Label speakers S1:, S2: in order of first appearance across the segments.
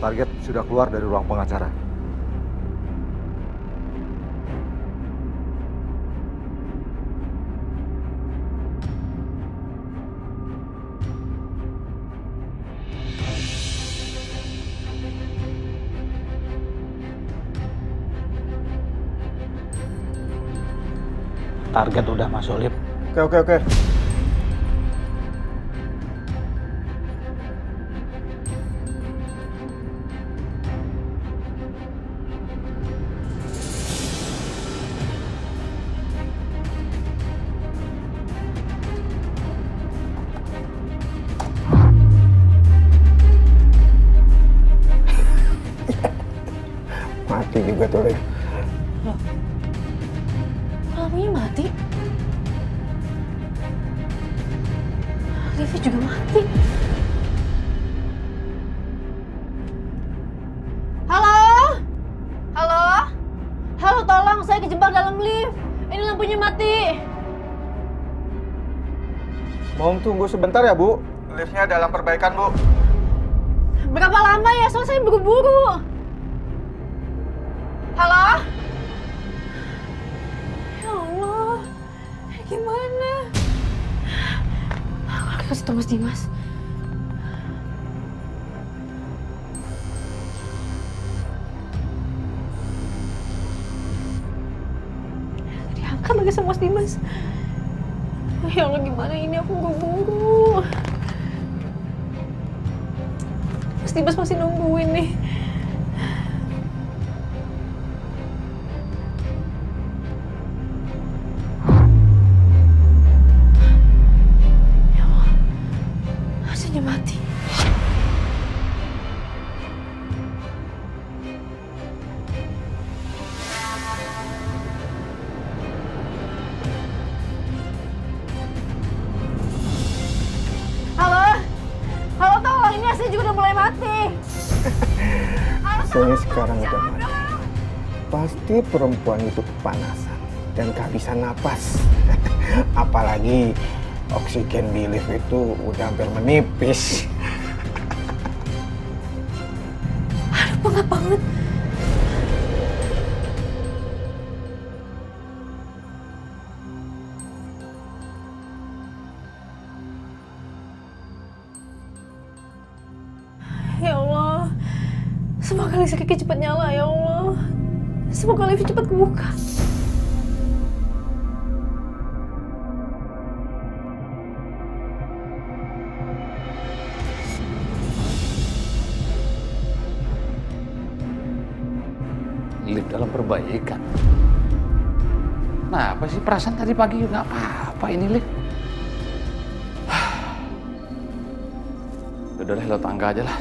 S1: Target sudah keluar dari ruang pengacara.
S2: Target udah masuk lift.
S1: Oke.
S3: Mati juga tuh, Liv.
S4: Lampunya mati. Livi juga mati. Halo? Halo? Halo, tolong, saya kejebak dalam lift. Ini lampunya mati.
S1: Mohon tunggu sebentar ya, Bu. Liftnya dalam perbaikan, Bu.
S4: Berapa lama ya? Soalnya saya buru-buru. Halo? Ya Allah, gimana? Aku kasih tau Mas Dimas. Diangkat lagi sama Mas Dimas. Ya Allah, gimana ini, aku buru-buru. Mas Dimas masih nungguin nih. Mati. Halo? Halo, tolong, ini AC juga udah mulai mati.
S3: Saya sekarang udah mati. Pasti perempuan itu kepanasan dan kehabisan napas. Apalagi oksigen di lift itu udah hampir menipis.
S4: Aduh, pengap banget. Ya Allah, semoga listriknya cepat nyala ya Allah. Semoga lift cepat kebuka.
S2: Lift dalam perbaikan. Nah, apa sih perasaan tadi pagi juga nggak apa-apa ini lift. Udah deh, lo tangga aja lah.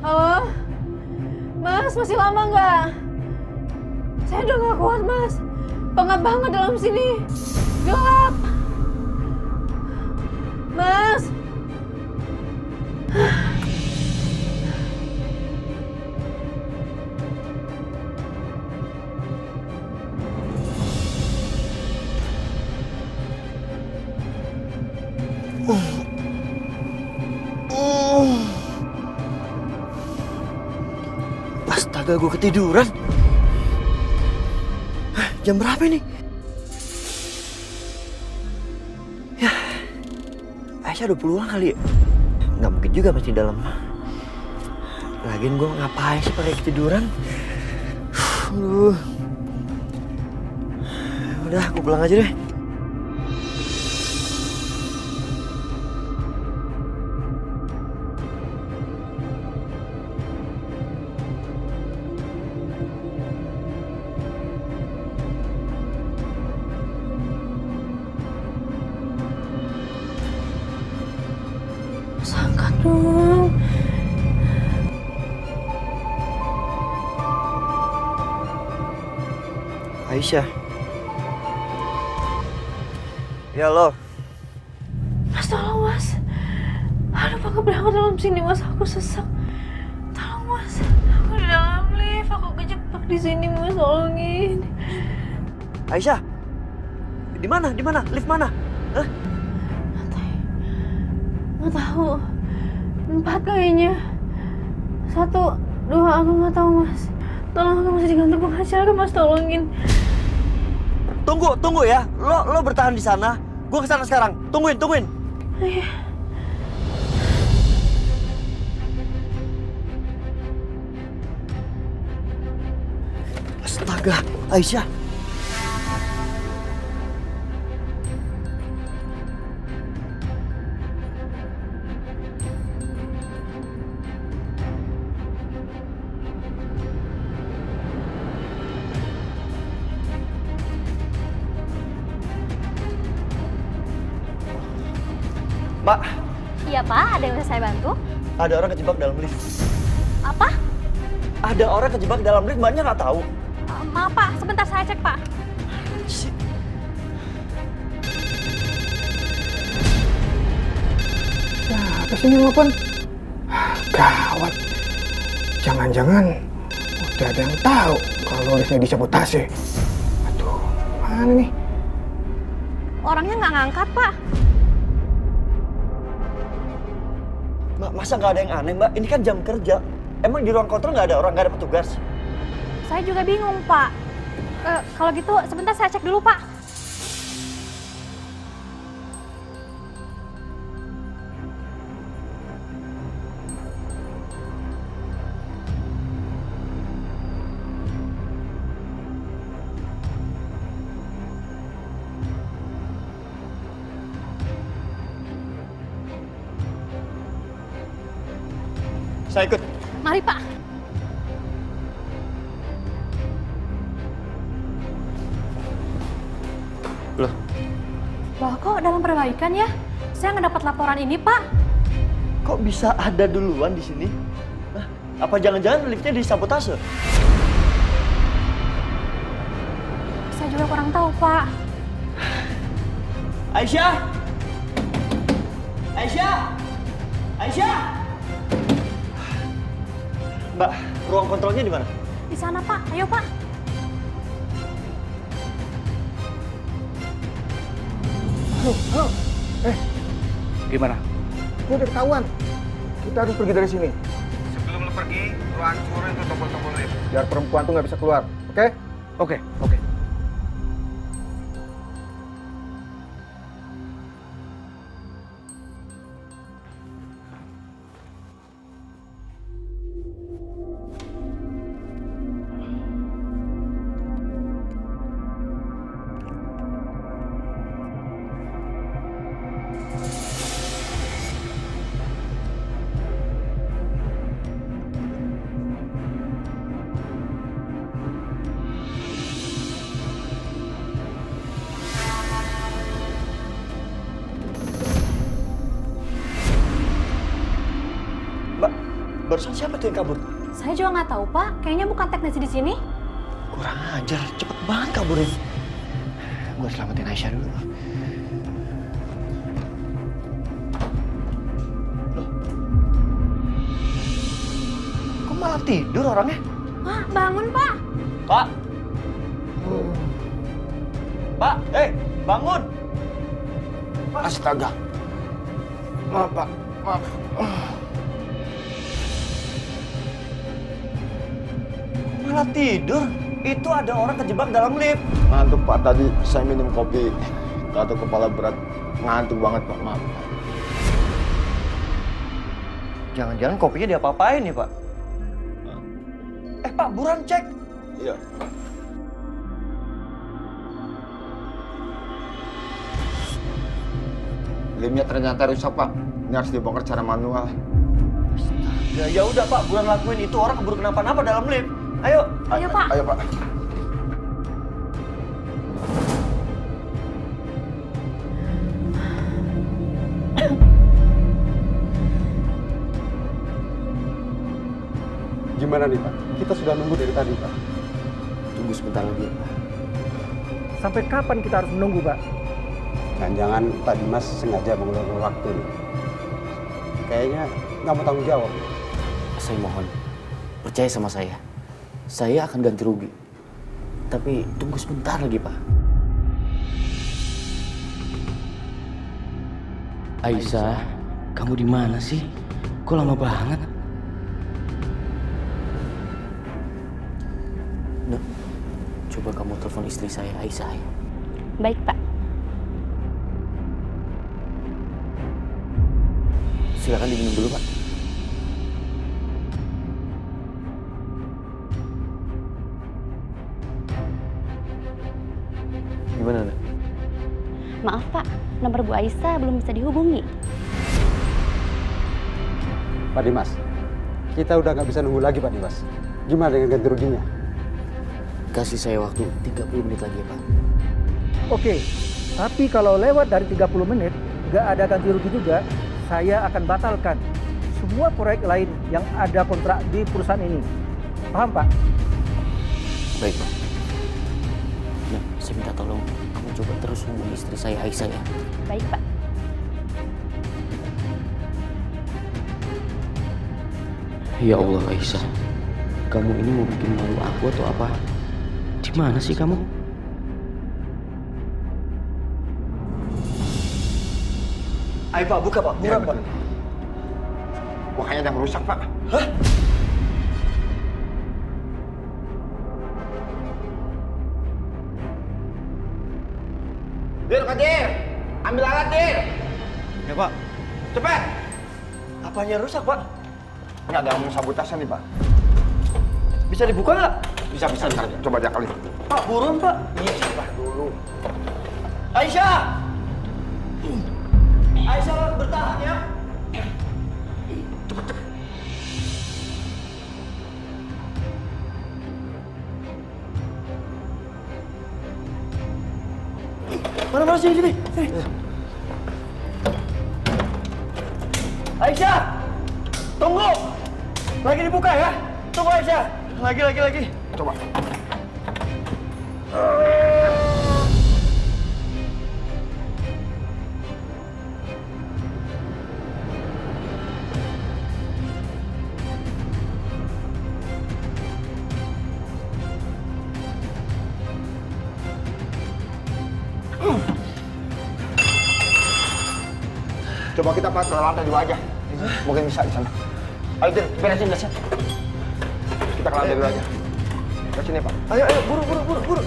S4: Halo? Mas, masih lama nggak? Saya udah nggak kuat, Mas. Pengap banget dalam sini. Gelap. Mas.
S3: Astaga, gue ketiduran. Jam berapa ini? Ya, Aisyah udah pulang kali ya? Nggak mungkin juga masih di dalam. Lagian gue ngapain sih pakai ketiduran? Udah, gue pulang aja deh.
S4: Angkat dong.
S3: Aisyah. Ya lo.
S4: Mas, tolong Mas. Aduh, Pak, berangkat dalam sini Mas, aku sesak. Tolong Mas, aku di dalam lift, aku kejebak di sini Mas, tolongin.
S3: Aisyah.
S5: Di mana? Lift mana? Hah?
S4: Nggak tahu. 4 kayaknya. 1, 2, aku nggak tahu mas. Tolong, aku masih digantung pengacara, mas tolongin.
S5: Tunggu ya. Lo bertahan di sana. Gue kesana sekarang. Tungguin.
S4: Iya.
S5: Astaga, Aisyah. Mbak,
S6: Iya Pak, ada yang bisa saya bantu?
S5: ada orang kejebak dalam lift.
S6: Apa?
S5: Ada orang kejebak dalam lift, mbaknya nggak tahu.
S6: Maaf Pak, sebentar saya cek Pak.
S3: Siapa sih yang nelfon? Gawat. Jangan-jangan udah ada yang tahu kalau liftnya disabotase. Aduh, mana nih?
S6: Orangnya nggak ngangkat Pak.
S5: Mbak, masa nggak ada yang aneh, Mbak? Ini kan jam kerja. Emang di ruang kontrol nggak ada orang, nggak ada petugas?
S6: Saya juga bingung Pak. Kalau gitu sebentar saya cek dulu Pak.
S5: Saya ikut.
S6: Mari Pak.
S5: Loh,
S6: Loh kok dalam perbaikan ya? Saya nggak dapat laporan ini Pak.
S5: kok bisa ada duluan di sini? Hah? Apa jangan-jangan liftnya disabotase?
S6: Saya juga kurang tahu Pak.
S5: Aisyah! Mbak, ruang kontrolnya di mana?
S6: Di sana Pak, ayo Pak.
S3: Halo.
S2: Gimana?
S3: Ini udah ketahuan. Kita harus pergi dari sini.
S1: Sebelum lo pergi, lo hancurin tuh tombol-tombol lift.
S3: Biar perempuan tuh nggak bisa keluar. Oke?
S2: Oke.
S5: Mbak, barusan siapa tuh yang kabur?
S6: Saya juga nggak tahu Pak. Kayaknya bukan teknisi di sini.
S5: Kurang ajar, cepet banget kaburin.
S2: Gue selamatin Aisyah dulu.
S5: Kok malah tidur orangnya?
S6: Pak, bangun Pak.
S5: Pak! Pak, bangun!
S3: Astaga. Maaf, Pak. Maaf.
S5: Malah tidur? Itu ada orang kejebak dalam lift.
S7: Ngantuk Pak, tadi saya minum kopi. Kata kepala berat, ngantuk banget Pak, maaf.
S5: Jangan-jangan kopinya diapa-apain ya, Pak? Pak, buruan cek.
S7: Iya. Limnya ternyata rusak Pak. Ini harus dibongkar secara manual.
S5: Ya udah Pak, buruan lakuin itu, orang keburu kenapa-napa dalam lift. Ayo.
S6: Ayo Pak.
S7: Ayo Pak.
S8: Gimana nih Pak? Kita sudah nunggu dari tadi Pak.
S7: Tunggu sebentar lagi Pak.
S3: Sampai kapan kita harus menunggu, Pak?
S8: Jangan-jangan Pak Dimas sengaja mengulur waktu nih. Kayaknya nggak mau tanggung jawab.
S9: Saya mohon, percaya sama saya. Saya akan ganti rugi. Tapi tunggu sebentar lagi, Pak. Aisyah, kamu di mana sih? Kok lama banget? Nah, coba kamu telepon istri saya, Aisyah. Ya.
S6: Baik, Pak.
S9: Silakan diminum dulu, Pak. Gimana, Nak?
S6: Maaf, Pak. Nomor Bu Aisyah belum bisa dihubungi.
S8: Pak Dimas, kita udah nggak bisa nunggu lagi Pak Dimas. Gimana dengan ganti ruginya?
S9: Kasih saya waktu 30 menit lagi ya, Pak.
S10: Oke, tapi kalau lewat dari 30 menit, nggak ada ganti rugi juga, saya akan batalkan semua proyek lain yang ada kontrak di perusahaan ini. Paham, Pak?
S9: Baik, Pak. Nah, saya minta tolong kamu coba terus hubungi istri saya, Aisyah ya.
S6: Baik, Pak.
S9: Ya Allah, Aisyah. Kamu ini mau bikin malu aku atau apa? Di mana sih kamu?
S5: Ayo Pak, buka Pak, buka Pak.
S7: Wah, kayaknya ada yang rusak, Pak.
S5: Hah?
S7: Dir, Kadir! Ambil alat, Dir!
S5: Ya Pak.
S7: Cepet!
S5: Apanya rusak Pak?
S7: Ini ada yang sabotase nih, Pak.
S5: Bisa dibuka nggak?
S7: Bisa. Coba aja kali.
S5: Pak, buruan Pak.
S7: Iya, coba dulu.
S5: Aisyah! Aisyah, bertahan ya. Mana sini. Aisyah! Tunggu! Lagi dibuka ya? Tunggu Aisyah! Lagi.
S7: Coba. Coba kita ke lantai 2 aja. Mungkin bisa di sana. Ayo, Dir, beresin dasnya. Kita ke lantai 2 aja. Ke sini, Pak.
S5: Ayo, buru.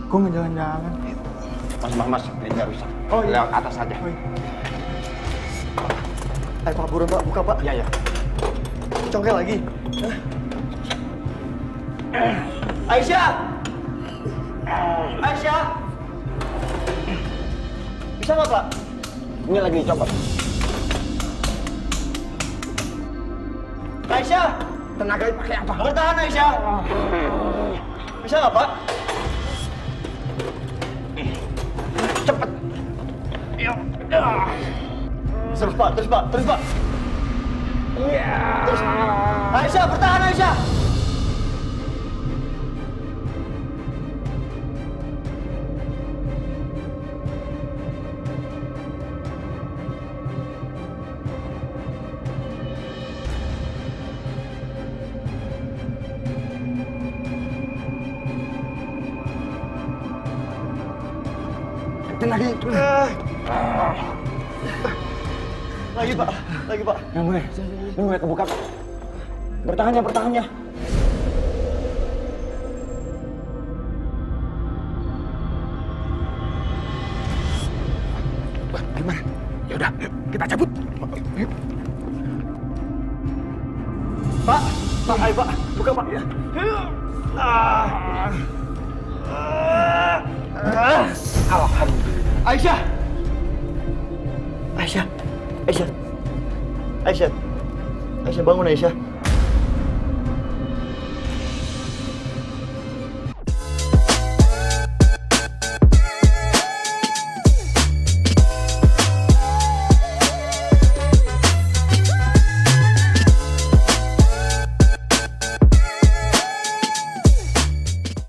S7: Kok nggak jalan-jalan? Mas, ini rusak.
S5: Oh, iya.
S7: Lewat atas aja.
S5: Ayo Pak, buruan Pak, buka Pak.
S7: Iya.
S5: Congkel lagi. Aisyah! Bisa nggak Pak?
S7: Ini lagi dicoba.
S5: Aisyah!
S7: Tenaganya pakai apa?
S5: Bertahan Aisyah! Bisa nggak Pak?
S7: Cepet.
S5: Terus Pak. Terus. Aisyah, bertahan Aisyah!
S7: Tenaganya itu.
S5: Lagi Pak.
S7: Yang mulai kebuka. Bertahannya. Gimana? Yaudah, kita cabut. Yuk.
S5: Pak, ayo Pak, buka Pak. Alhamdulillah. Aisyah, bangun Aisyah.